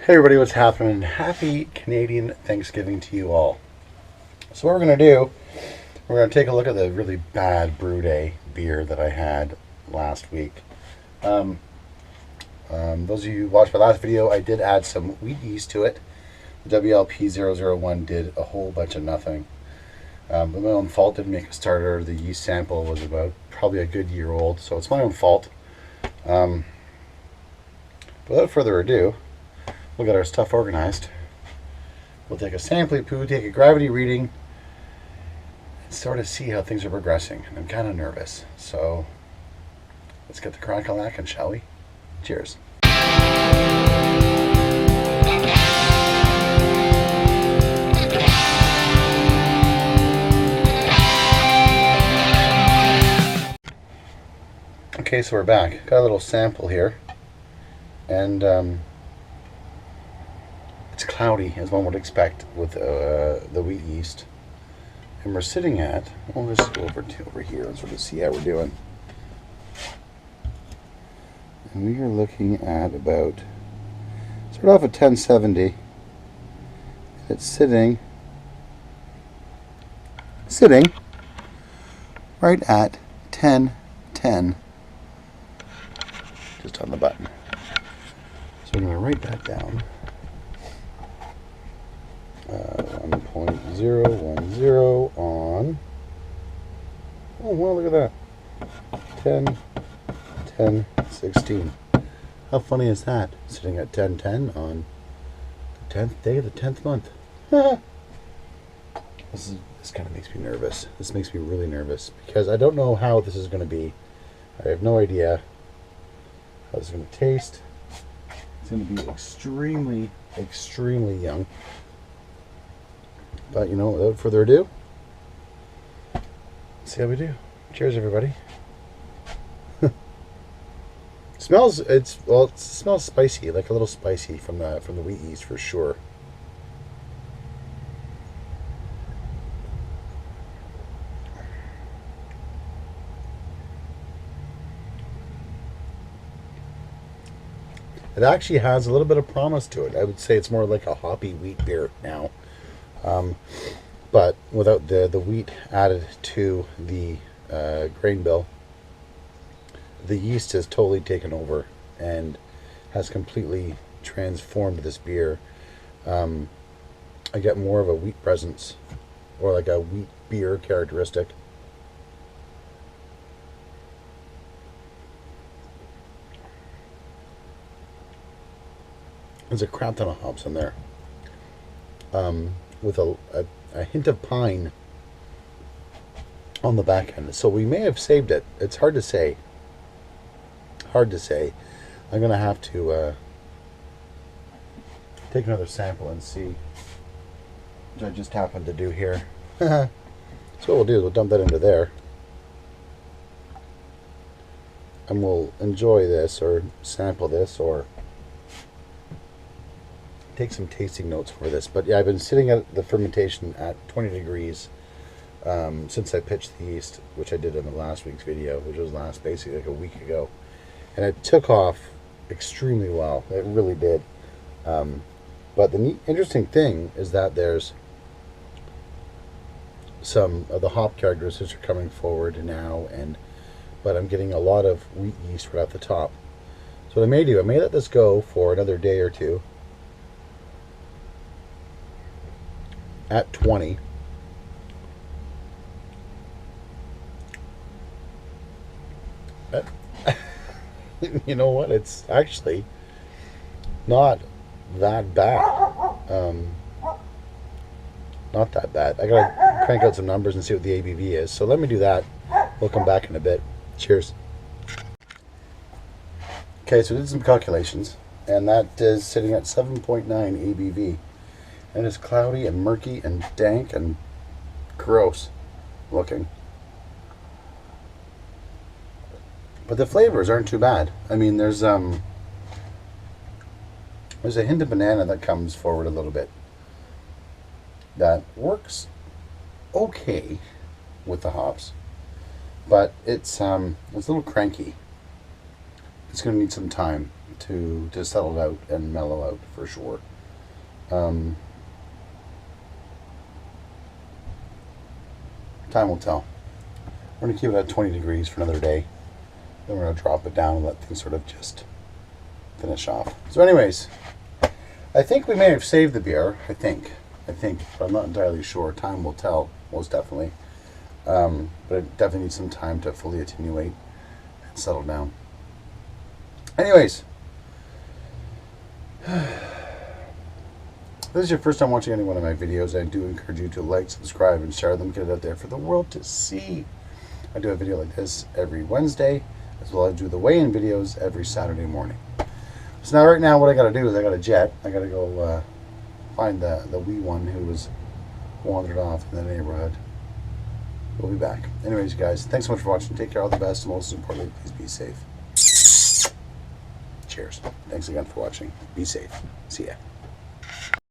Hey everybody, what's happening? Happy Canadian Thanksgiving to you all. So what we're going to do, we're going to take a look at the really bad Brew Day beer that I had last week. Those of you who watched my last video, I did add some wheat yeast to it. The WLP001 did a whole bunch of nothing. But my own fault, didn't make a starter. The yeast sample was about probably a good year old, so it's my own fault. Without further ado, we'll get our stuff organized. We'll take a sampling poo, take a gravity reading, and sort of see how things are progressing. And I'm kind of nervous, so let's get the crack-a-lackin', shall we? Cheers. Okay, so we're back. Got a little sample here, and it's cloudy, as one would expect with the wheat yeast. And we're sitting at, we'll just go over here and sort of see how we're doing. And we are looking at about, start off at 1070. It's sitting right at 1010. Just on the button. So I'm going to write that down. 1.010 on. Oh, well, look at that. 10, 10, 16. How funny is that? Sitting at 1010 on the 10th day of the 10th month. This kind of makes me nervous. This makes me really nervous because I don't know how this is going to be. I have no idea how this is going to taste. It's going to be extremely, extremely young. But, you know, without further ado, let's see how we do. Cheers, everybody. It smells spicy, like a little spicy from the wheat yeast for sure. It actually has a little bit of promise to it. I would say it's more like a hoppy wheat beer now. But without the wheat added to the grain bill, the yeast has totally taken over and has completely transformed this beer. I get more of a wheat presence, or like a wheat beer characteristic. There's a crap ton of hops in there. With a hint of pine on the back end. So we may have saved it. It's hard to say. Hard to say. I'm going to have to take another sample and see, which I just happened to do here. So what we'll do is we'll dump that into there. And we'll enjoy this or sample this or take some tasting notes for this. But yeah, I've been sitting at the fermentation at 20 degrees since I pitched the yeast, which I did in the last week's video, which was basically like a week ago, and it took off extremely well. It really did. But the interesting thing is that there's some of the hop characteristics are coming forward now, but I'm getting a lot of wheat yeast right off the top. So what I may do, I may let this go for another day or two at 20. You know what? It's actually not that bad. Not that bad. I gotta crank out some numbers and see what the ABV is. So let me do that. We'll come back in a bit. Cheers. Okay, so we did some calculations, and that is sitting at 7.9 ABV. And it's cloudy and murky and dank and gross looking. But the flavors aren't too bad. I mean, there's a hint of banana that comes forward a little bit. That works okay with the hops, but it's a little cranky. It's going to need some time. to settle out and mellow out for sure. Time will tell. We're going to keep it at 20 degrees for another day. Then we're going to drop it down and let things sort of just finish off. So anyways, I think we may have saved the beer. I think, but I'm not entirely sure. Time will tell, most definitely. But it definitely needs some time to fully attenuate and settle down. Anyways, if this is your first time watching any one of my videos, I do encourage you to like, subscribe, and share them. Get it out there for the world to see. I do a video like this every Wednesday, as well as I do the weigh-in videos every Saturday morning. So now, right now, what I got to do is I got to jet. I got to go find the wee one who was wandered off in the neighborhood. We'll be back. Anyways, guys, thanks so much for watching. Take care, all the best, and most importantly, please be safe. Cheers. Thanks again for watching. Be safe. See ya.